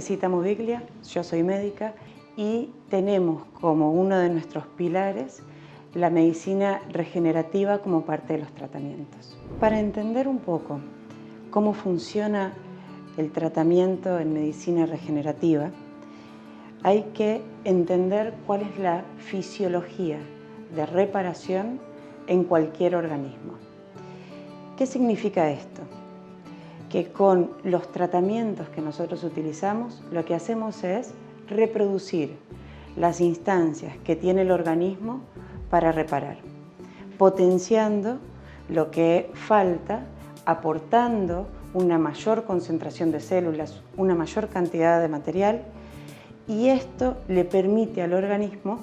Teresita Moviglia, yo soy médica y tenemos como uno de nuestros pilares la medicina regenerativa como parte de los tratamientos. Para entender un poco cómo funciona el tratamiento en medicina regenerativa, hay que entender cuál es la fisiología de reparación en cualquier organismo. ¿Qué significa esto? Que con los tratamientos que nosotros utilizamos, lo que hacemos es reproducir las instancias que tiene el organismo para reparar, potenciando lo que falta, aportando una mayor concentración de células, una mayor cantidad de material, y esto le permite al organismo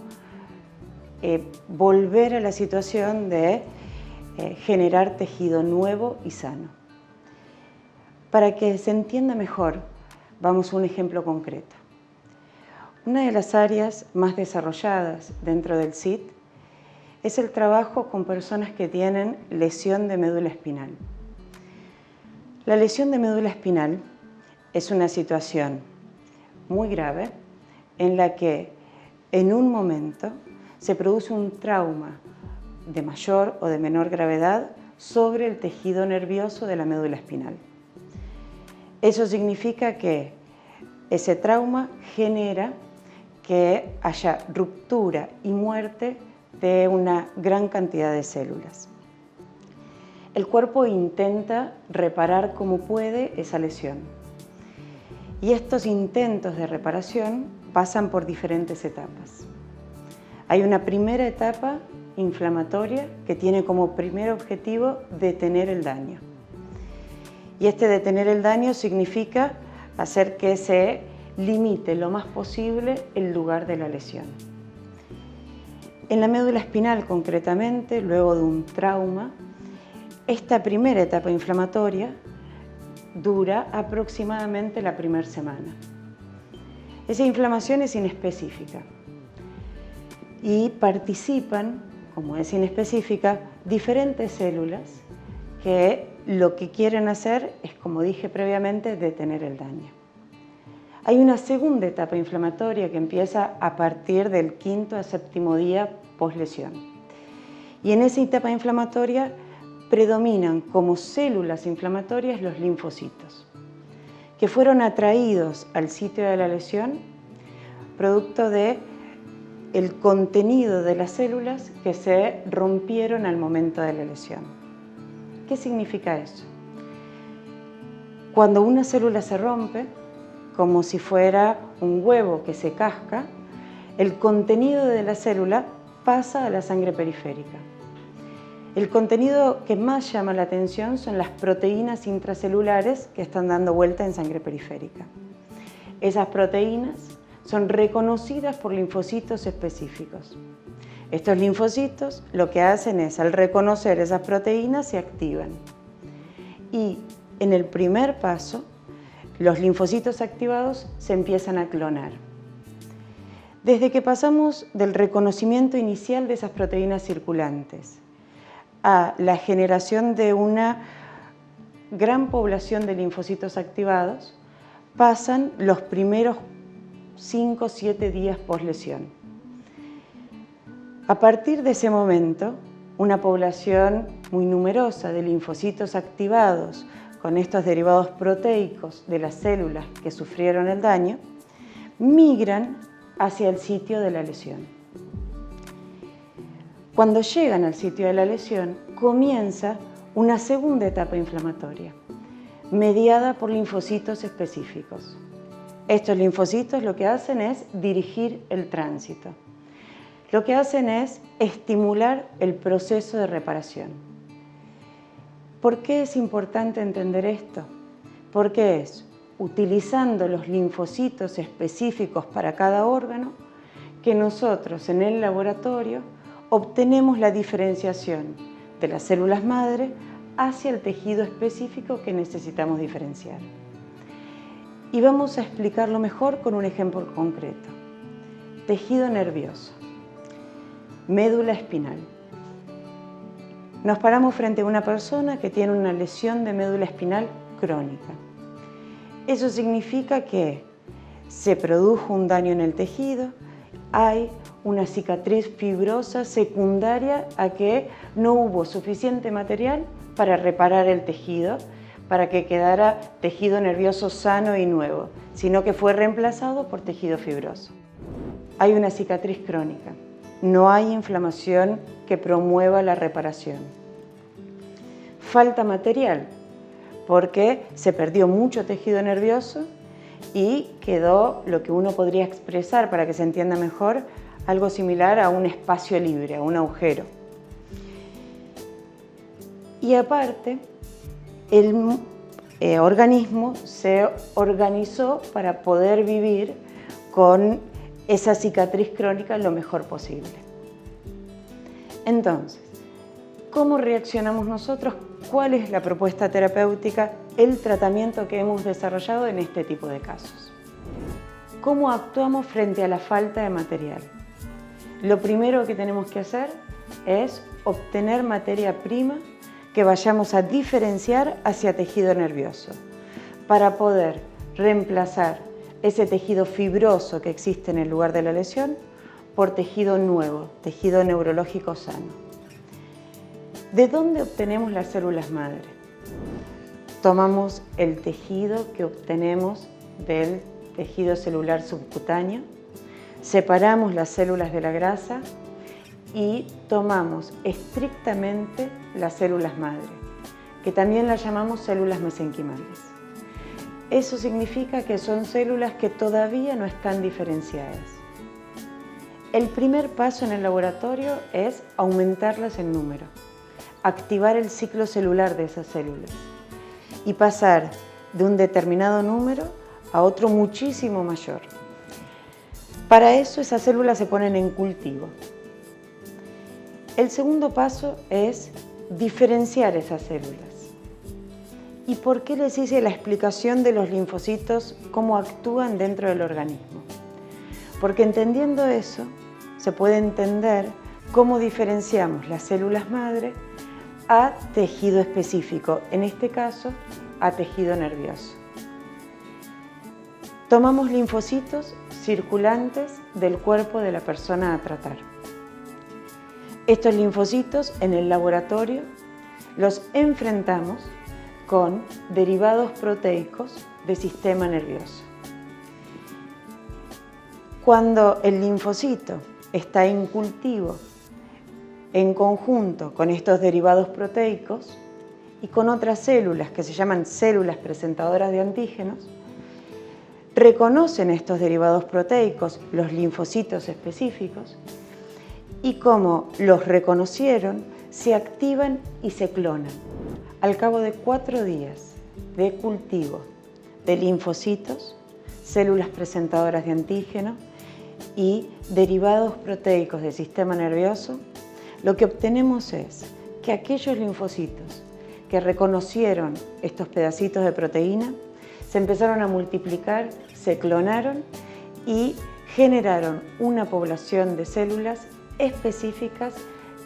volver a la situación de generar tejido nuevo y sano. Para que se entienda mejor, vamos a un ejemplo concreto. Una de las áreas más desarrolladas dentro del CIT es el trabajo con personas que tienen lesión de médula espinal. La lesión de médula espinal es una situación muy grave en la que en un momento se produce un trauma de mayor o de menor gravedad sobre el tejido nervioso de la médula espinal. Eso significa que ese trauma genera que haya ruptura y muerte de una gran cantidad de células. El cuerpo intenta reparar como puede esa lesión. Y estos intentos de reparación pasan por diferentes etapas. Hay una primera etapa inflamatoria que tiene como primer objetivo detener el daño. Y este detener el daño significa hacer que se limite lo más posible el lugar de la lesión. En la médula espinal concretamente, luego de un trauma, esta primera etapa inflamatoria dura aproximadamente la primera semana. Esa inflamación es inespecífica y participan, como es inespecífica, diferentes células que lo que quieren hacer es, como dije previamente, detener el daño. Hay una segunda etapa inflamatoria que empieza a partir del quinto a séptimo día poslesión. Y en esa etapa inflamatoria predominan como células inflamatorias los linfocitos, que fueron atraídos al sitio de la lesión producto del contenido de las células que se rompieron al momento de la lesión. ¿Qué significa eso? Cuando una célula se rompe, como si fuera un huevo que se casca, el contenido de la célula pasa a la sangre periférica. El contenido que más llama la atención son las proteínas intracelulares que están dando vuelta en sangre periférica. Esas proteínas son reconocidas por linfocitos específicos. Estos linfocitos lo que hacen es, al reconocer esas proteínas, se activan. Y en el primer paso, los linfocitos activados se empiezan a clonar. Desde que pasamos del reconocimiento inicial de esas proteínas circulantes a la generación de una gran población de linfocitos activados, pasan los primeros 5 o 7 días poslesión. A partir de ese momento, una población muy numerosa de linfocitos activados con estos derivados proteicos de las células que sufrieron el daño, migran hacia el sitio de la lesión. Cuando llegan al sitio de la lesión, comienza una segunda etapa inflamatoria, mediada por linfocitos específicos. Estos linfocitos lo que hacen es dirigir el tránsito. Lo que hacen es estimular el proceso de reparación. ¿Por qué es importante entender esto? Porque es utilizando los linfocitos específicos para cada órgano que nosotros en el laboratorio obtenemos la diferenciación de las células madre hacia el tejido específico que necesitamos diferenciar. Y vamos a explicarlo mejor con un ejemplo concreto. Tejido nervioso. Médula espinal. Nos paramos frente a una persona que tiene una lesión de médula espinal crónica. Eso significa que se produjo un daño en el tejido, hay una cicatriz fibrosa secundaria a que no hubo suficiente material para reparar el tejido, para que quedara tejido nervioso sano y nuevo, sino que fue reemplazado por tejido fibroso. Hay una cicatriz crónica, no hay inflamación que promueva la reparación. Falta material, porque se perdió mucho tejido nervioso y quedó lo que uno podría expresar para que se entienda mejor, algo similar a un espacio libre, a un agujero. Y aparte, el organismo se organizó para poder vivir con esa cicatriz crónica lo mejor posible. Entonces, ¿cómo reaccionamos nosotros? ¿Cuál es la propuesta terapéutica, el tratamiento que hemos desarrollado en este tipo de casos? ¿Cómo actuamos frente a la falta de material? Lo primero que tenemos que hacer es obtener materia prima que vayamos a diferenciar hacia tejido nervioso para poder reemplazar ese tejido fibroso que existe en el lugar de la lesión por tejido nuevo, tejido neurológico sano. ¿De dónde obtenemos las células madre? Tomamos el tejido que obtenemos del tejido celular subcutáneo, separamos las células de la grasa y tomamos estrictamente las células madre, que también las llamamos células mesenquimales. Eso significa que son células que todavía no están diferenciadas. El primer paso en el laboratorio es aumentarlas en número, activar el ciclo celular de esas células y pasar de un determinado número a otro muchísimo mayor. Para eso esas células se ponen en cultivo. El segundo paso es diferenciar esas células. ¿Y por qué les hice la explicación de los linfocitos, cómo actúan dentro del organismo? Porque entendiendo eso, se puede entender cómo diferenciamos las células madre a tejido específico, en este caso, a tejido nervioso. Tomamos linfocitos circulantes del cuerpo de la persona a tratar. Estos linfocitos en el laboratorio los enfrentamos con derivados proteicos del sistema nervioso. Cuando el linfocito está en cultivo en conjunto con estos derivados proteicos y con otras células que se llaman células presentadoras de antígenos, reconocen estos derivados proteicos, los linfocitos específicos, y como los reconocieron, se activan y se clonan. Al cabo de 4 días de cultivo de linfocitos, células presentadoras de antígeno y derivados proteicos del sistema nervioso, lo que obtenemos es que aquellos linfocitos que reconocieron estos pedacitos de proteína se empezaron a multiplicar, se clonaron y generaron una población de células específicas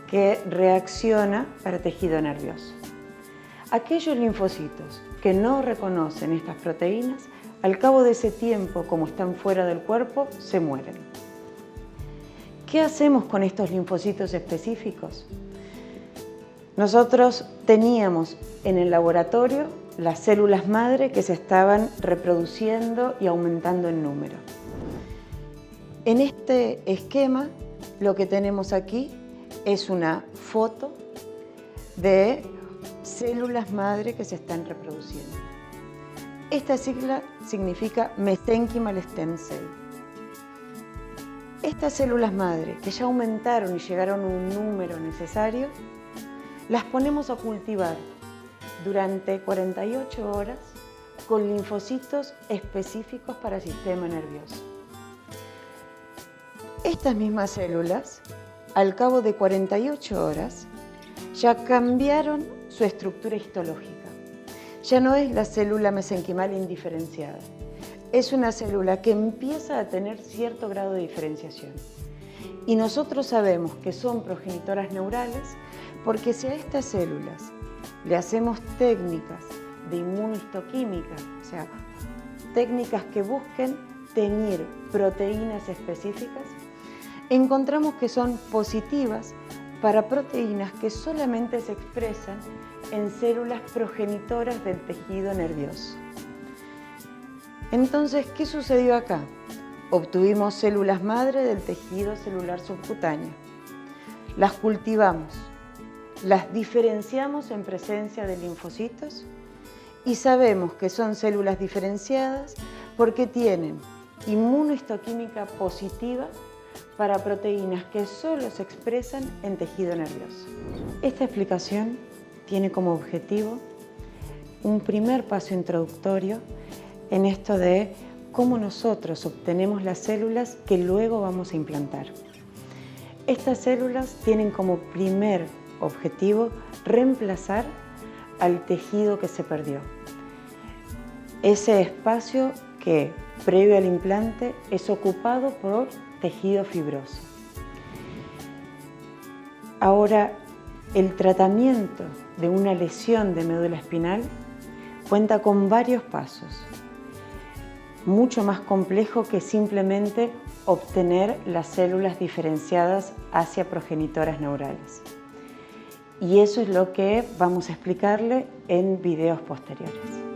que reacciona para tejido nervioso. Aquellos linfocitos que no reconocen estas proteínas, al cabo de ese tiempo, como están fuera del cuerpo, se mueren. ¿Qué hacemos con estos linfocitos específicos? Nosotros teníamos en el laboratorio las células madre que se estaban reproduciendo y aumentando en número. En este esquema, lo que tenemos aquí es una foto de células madre que se están reproduciendo. Esta sigla significa Mesenchymal Stem Cell. Estas células madre que ya aumentaron y llegaron a un número necesario, las ponemos a cultivar durante 48 horas con linfocitos específicos para el sistema nervioso. Estas mismas células, al cabo de 48 horas, ya cambiaron su estructura histológica. Ya no es la célula mesenquimal indiferenciada. Es una célula que empieza a tener cierto grado de diferenciación. Y nosotros sabemos que son progenitoras neurales porque si a estas células le hacemos técnicas de inmunohistoquímica, o sea, técnicas que busquen teñir proteínas específicas, encontramos que son positivas para proteínas que solamente se expresan en células progenitoras del tejido nervioso. Entonces, ¿qué sucedió acá? Obtuvimos células madre del tejido celular subcutáneo. Las cultivamos, las diferenciamos en presencia de linfocitos y sabemos que son células diferenciadas porque tienen inmunohistoquímica positiva para proteínas que solo se expresan en tejido nervioso. Esta explicación tiene como objetivo un primer paso introductorio en esto de cómo nosotros obtenemos las células que luego vamos a implantar. Estas células tienen como primer objetivo reemplazar al tejido que se perdió. Ese espacio que, previo al implante, es ocupado por tejido fibroso. Ahora, el tratamiento de una lesión de médula espinal cuenta con varios pasos, mucho más complejo que simplemente obtener las células diferenciadas hacia progenitoras neurales. Y eso es lo que vamos a explicarle en videos posteriores.